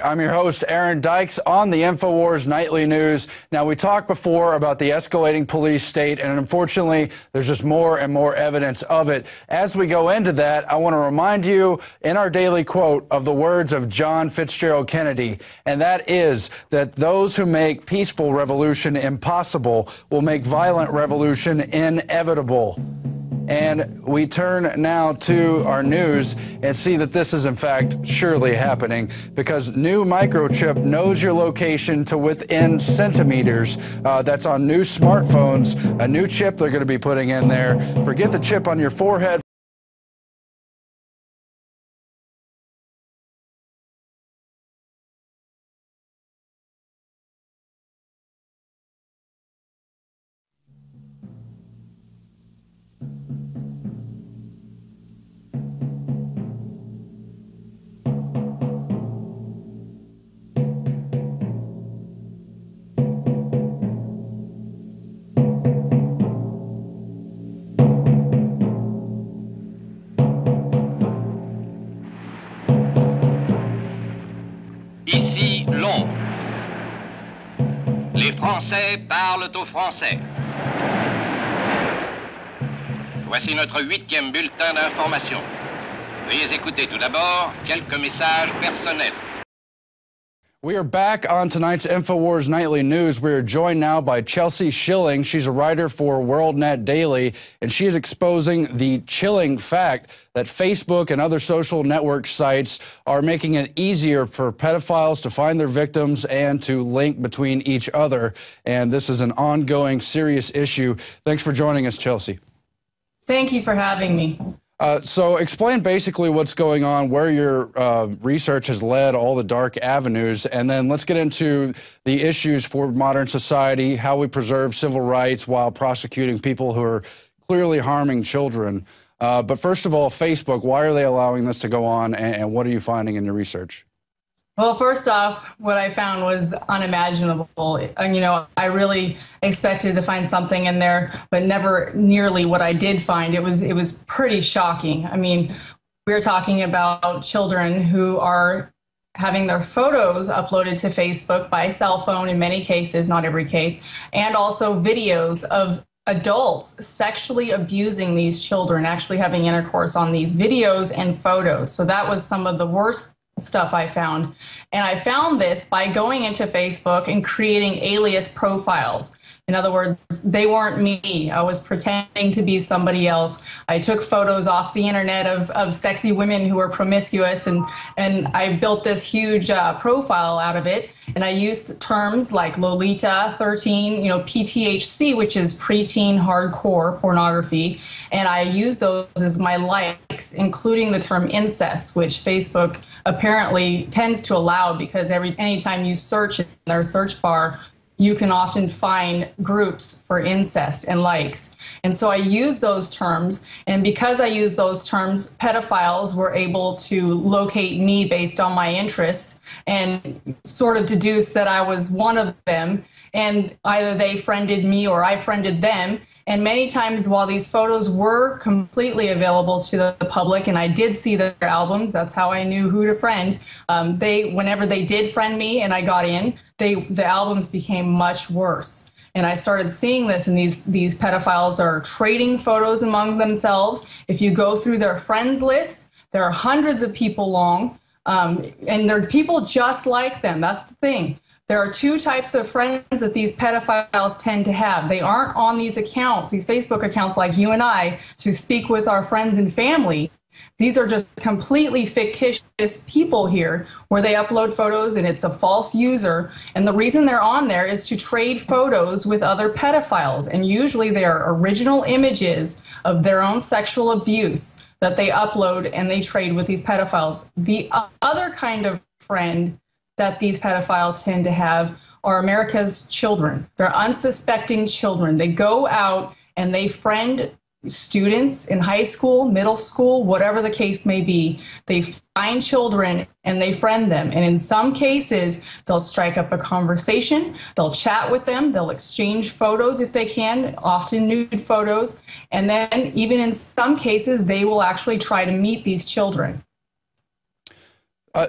I'm your host, Aaron Dykes, on the InfoWars Nightly News. Now, we talked before about the escalating police state, and unfortunately, there's just more and more evidence of it. As we go into that, I want to remind you in our daily quote of the words of John Fitzgerald Kennedy, and that is that those who make peaceful revolution impossible will make violent revolution inevitable. And we turn now to our news and see that this is in fact surely happening, because new microchip knows your location to within centimeters. That's on new smartphones, a new chip they're going to be putting in there. Forget the chip on your forehead. Ici Londres. Les Français parlent aux Français. Voici notre 8e bulletin d'information. Veuillez écouter tout d'abord quelques messages personnels. We are back on tonight's InfoWars Nightly News. We are joined now by Chelsea Schilling. She's a writer for WorldNet Daily, and she is exposing the chilling fact that Facebook and other social network sites are making it easier for pedophiles to find their victims and to link between each other. And this is an ongoing, serious issue. Thanks for joining us, Chelsea. Thank you for having me. So explain basically what's going on, where your research has led, all the dark avenues, and then let's get into the issues for modern society, how we preserve civil rights while prosecuting people who are clearly harming children. But first of all, Facebook, why are they allowing this to go on, and what are you finding in your research? Well, first off, what I found was unimaginable. You know, I really expected to find something in there, but never nearly what I did find. It was pretty shocking. I mean, we're talking about children who are having their photos uploaded to Facebook by cell phone in many cases, not every case, and also videos of adults sexually abusing these children, actually having intercourse on these videos and photos. So that was some of the worst stuff I found. And I found this by going into Facebook and creating alias profiles. In other words, they weren't me. I was pretending to be somebody else. I took photos off the internet of sexy women who were promiscuous, and I built this huge profile out of it. And I used terms like Lolita 13, you know, PTHC, which is preteen hardcore pornography. And I used those as my likes, including the term incest, which Facebook apparently tends to allow, because anytime you search in their search bar, you can often find groups for incest and likes. And so I use those terms, and because I use those terms, pedophiles were able to locate me based on my interests and sort of deduce that I was one of them, and either they friended me or I friended them. And many times, while these photos were completely available to the public, and I did see their albums, that's how I knew who to friend, whenever they did friend me and I got in, the albums became much worse. And I started seeing this, and these pedophiles are trading photos among themselves. If you go through their friends list, there are hundreds of people long, and they're people just like them. That's the thing. There are two types of friends that these pedophiles tend to have. They aren't on these accounts, these Facebook accounts like you and I, to speak with our friends and family. These are just completely fictitious people here where they upload photos and it's a false user. And the reason they're on there is to trade photos with other pedophiles. And usually they are original images of their own sexual abuse that they upload and they trade with these pedophiles. The other kind of friend that these pedophiles tend to have are America's children. They're unsuspecting children. They go out and they friend students in high school, middle school, whatever the case may be. They find children and they friend them. And in some cases, they'll strike up a conversation, they'll chat with them, they'll exchange photos if they can, often nude photos. And then even in some cases, they will actually try to meet these children.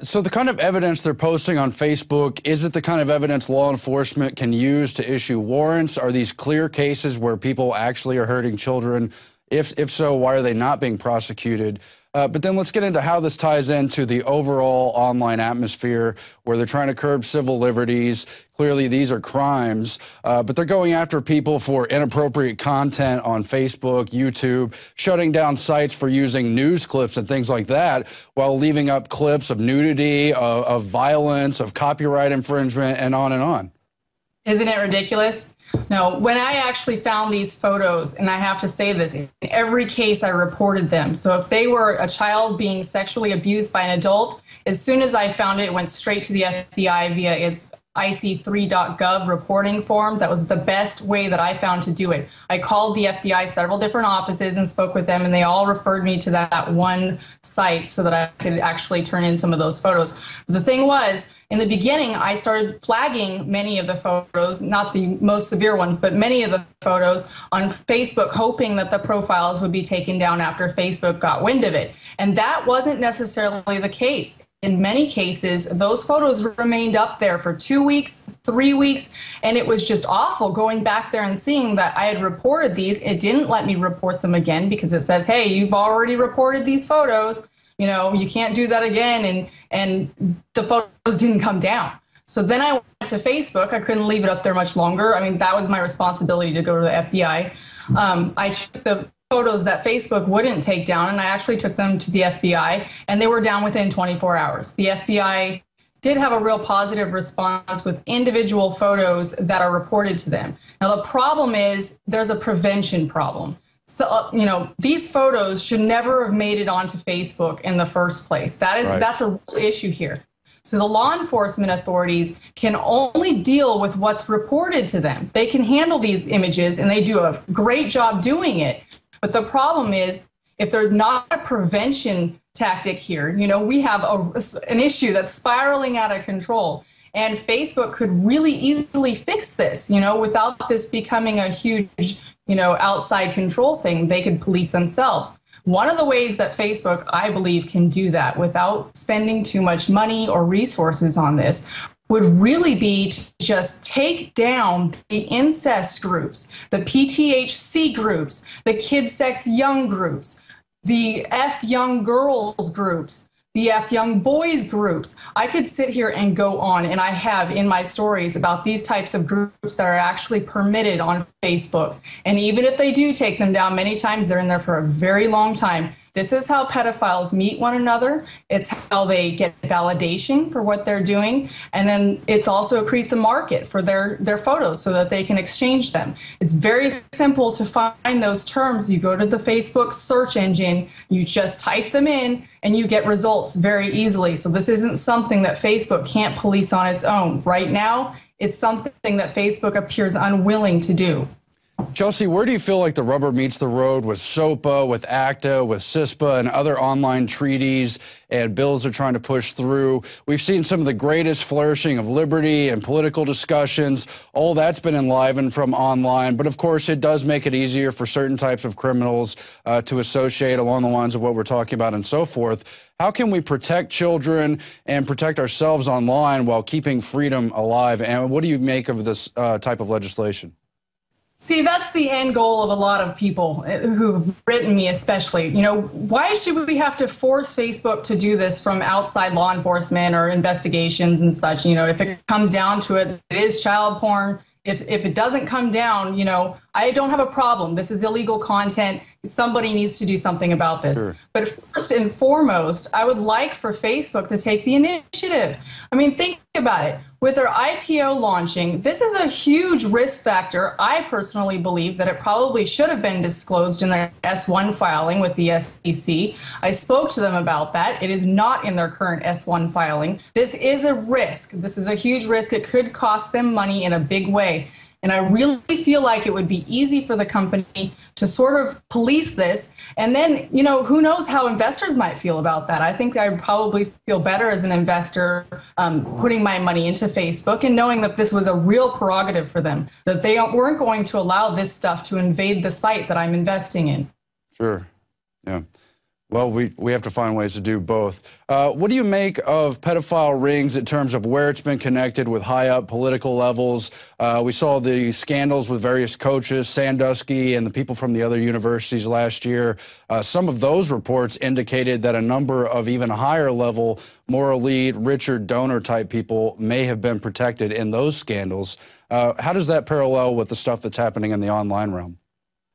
So the kind of evidence they're posting on Facebook, is it the kind of evidence law enforcement can use to issue warrants? Are these clear cases where people actually are hurting children? If so, why are they not being prosecuted? But then let's get into how this ties into the overall online atmosphere where they're trying to curb civil liberties. Clearly, these are crimes, but they're going after people for inappropriate content on Facebook, YouTube, shutting down sites for using news clips and things like that, while leaving up clips of nudity, of violence, of copyright infringement, and on and on. Isn't it ridiculous? No, when I actually found these photos, and I have to say this, in every case I reported them. So if they were a child being sexually abused by an adult, as soon as I found it, it went straight to the FBI via its IC3.gov reporting form. That was the best way that I found to do it. I called the FBI several different offices and spoke with them, and they all referred me to that one site so that I could actually turn in some of those photos. The thing was, in the beginning, I started flagging many of the photos, not the most severe ones, but many of the photos on Facebook, hoping that the profiles would be taken down after Facebook got wind of it. And that wasn't necessarily the case. In many cases, those photos remained up there for 2 weeks, 3 weeks, and it was just awful going back there and seeing that I had reported these. It didn't let me report them again because it says, hey, you've already reported these photos. You know, you can't do that again, and the photos didn't come down. So then I went to Facebook. I couldn't leave it up there much longer. I mean, that was my responsibility to go to the FBI. I took the photos that Facebook wouldn't take down, and I actually took them to the FBI, and they were down within 24 hours. The FBI did have a real positive response with individual photos that are reported to them. Now, the problem is there's a prevention problem. So, you know, these photos should never have made it onto Facebook in the first place. That's a real issue here. So the law enforcement authorities can only deal with what's reported to them. They can handle these images, and they do a great job doing it. But the problem is, if there's not a prevention tactic here, you know, we have an issue that's spiraling out of control. And Facebook could really easily fix this, you know, without this becoming a huge, you know, outside control thing. They could police themselves. One of the ways that Facebook, I believe, can do that without spending too much money or resources on this would really be to just take down the incest groups, the PTHC groups, the kid sex young groups, the F young girls groups, the F young boys groups. I could sit here and go on, and I have in my stories about these types of groups that are actually permitted on Facebook. And even if they do take them down, many times they're in there for a very long time. This is how pedophiles meet one another. It's how they get validation for what they're doing. And then it also creates a market for their photos so that they can exchange them. It's very simple to find those terms. You go to the Facebook search engine, you just type them in, and you get results very easily. So this isn't something that Facebook can't police on its own. Right now, it's something that Facebook appears unwilling to do. Chelsea, where do you feel like the rubber meets the road with SOPA, with ACTA, with CISPA, and other online treaties and bills they're trying to push through? We've seen some of the greatest flourishing of liberty and political discussions. All that's been enlivened from online. But, of course, it does make it easier for certain types of criminals to associate along the lines of what we're talking about and so forth. How can we protect children and protect ourselves online while keeping freedom alive? And what do you make of this type of legislation? See, that's the end goal of a lot of people who've written me especially. You know, why should we have to force Facebook to do this from outside law enforcement or investigations and such? You know, if it comes down to it, it is child porn. If it doesn't come down, you know, I don't have a problem. This is illegal content. Somebody needs to do something about this. Sure. But first and foremost, I would like for Facebook to take the initiative. I mean, think about it. With their IPO launching, this is a huge risk factor. I personally believe that it probably should have been disclosed in their S1 filing with the SEC. I spoke to them about that. It is not in their current S1 filing. This is a risk. This is a huge risk. It could cost them money in a big way. And I really feel like it would be easy for the company to sort of police this. And then, you know, who knows how investors might feel about that. I think I'd probably feel better as an investor putting my money into Facebook and knowing that this was a real prerogative for them, that they weren't going to allow this stuff to invade the site that I'm investing in. Sure. Yeah. Well, we have to find ways to do both. What do you make of pedophile rings in terms of where it's been connected with high up political levels? We saw the scandals with various coaches, Sandusky and the people from the other universities last year. Some of those reports indicated that a number of even higher level, more elite, richer donor type people may have been protected in those scandals. How does that parallel with the stuff that's happening in the online realm?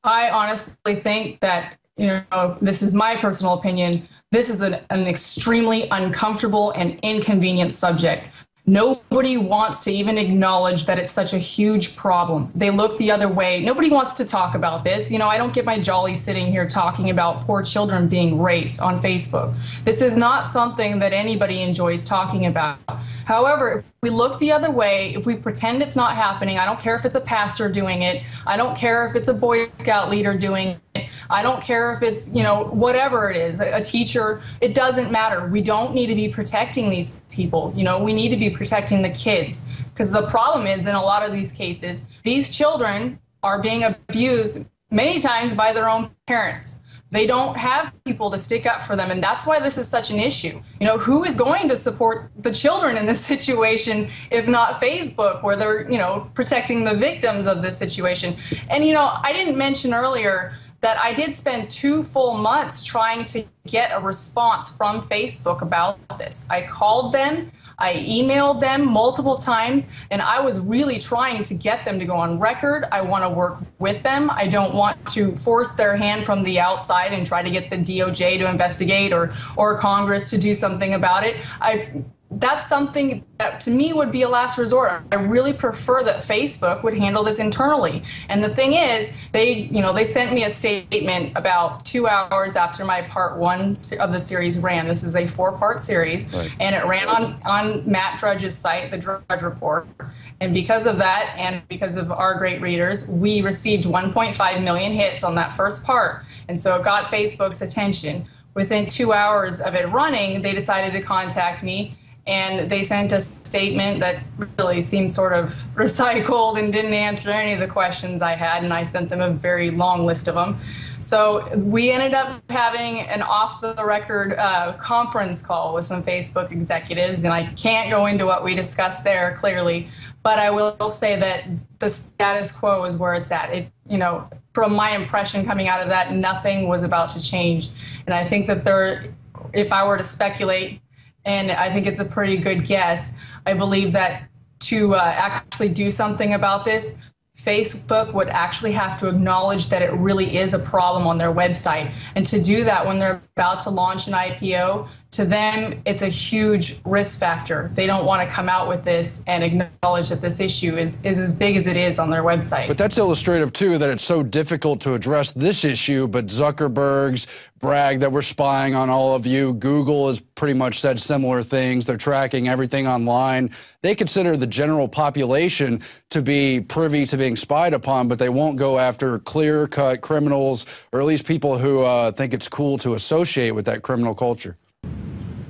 I honestly think that, you know, this is my personal opinion, this is an extremely uncomfortable and inconvenient subject. Nobody wants to even acknowledge that it's such a huge problem. They look the other way. Nobody wants to talk about this. You know, I don't get my jolly sitting here talking about poor children being raped on Facebook. This is not something that anybody enjoys talking about. However, if we look the other way, if we pretend it's not happening, I don't care if it's a pastor doing it. I don't care if it's a Boy Scout leader doing it. I don't care if it's, you know, whatever it is, a teacher, it doesn't matter. We don't need to be protecting these people. You know, we need to be protecting the kids, because the problem is in a lot of these cases, these children are being abused many times by their own parents. They don't have people to stick up for them, and that's why this is such an issue. You know, who is going to support the children in this situation if not Facebook, where they're, you know, protecting the victims of this situation? And, you know, I didn't mention earlier that I did spend 2 full months trying to get a response from Facebook about this. I called them, I emailed them multiple times, and I was really trying to get them to go on record. I want to work with them. I don't want to force their hand from the outside and try to get the DOJ to investigate or Congress to do something about it. That's something that to me would be a last resort. I really prefer that Facebook would handle this internally. And the thing is, they sent me a statement about 2 hours after my part 1 of the series ran. This is a 4-part series, right. And it ran on Matt Drudge's site, the Drudge Report. And because of that, and because of our great readers, we received 1.5 million hits on that first part. And so it got Facebook's attention. Within 2 hours of it running, they decided to contact me. And they sent a statement that really seemed sort of recycled and didn't answer any of the questions I had, and I sent them a very long list of them. So we ended up having an off-the-record conference call with some Facebook executives, and I can't go into what we discussed there clearly, but I will say that the status quo is where it's at. It, you know, from my impression coming out of that, nothing was about to change. And I think that if I were to speculate, and I think it's a pretty good guess, I believe that to actually do something about this, Facebook would actually have to acknowledge that it really is a problem on their website. And to do that when they're about to launch an IPO, to them, it's a huge risk factor. They don't want to come out with this and acknowledge that this issue is as big as it is on their website. But that's illustrative, too, that it's so difficult to address this issue, but Zuckerberg's brag that we're spying on all of you. Google has pretty much said similar things. They're tracking everything online. They consider the general population to be privy to being spied upon, but they won't go after clear-cut criminals, or at least people who think it's cool to associate with that criminal culture.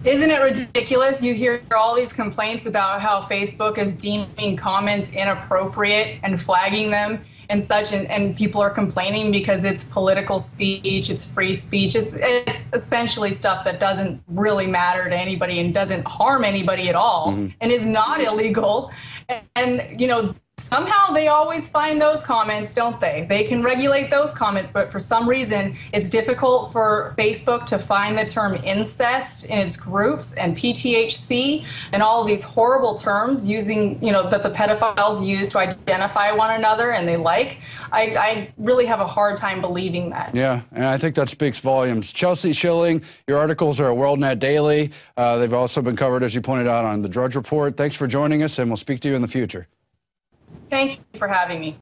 Isn't it ridiculous? You hear all these complaints about how Facebook is deeming comments inappropriate and flagging them and such, and people are complaining because it's political speech, it's free speech, it's essentially stuff that doesn't really matter to anybody and doesn't harm anybody at all, and is not illegal. And, you know, somehow they always find those comments, don't they? They can regulate those comments, but for some reason, it's difficult for Facebook to find the term incest in its groups and PTHC and all of these horrible terms using, you know, that the pedophiles use to identify one another and they like. I really have a hard time believing that. Yeah, and I think that speaks volumes. Chelsea Schilling, your articles are at WorldNet Daily. They've also been covered, as you pointed out, on the Drudge Report. Thanks for joining us, and we'll speak to you in the future. Thank you for having me.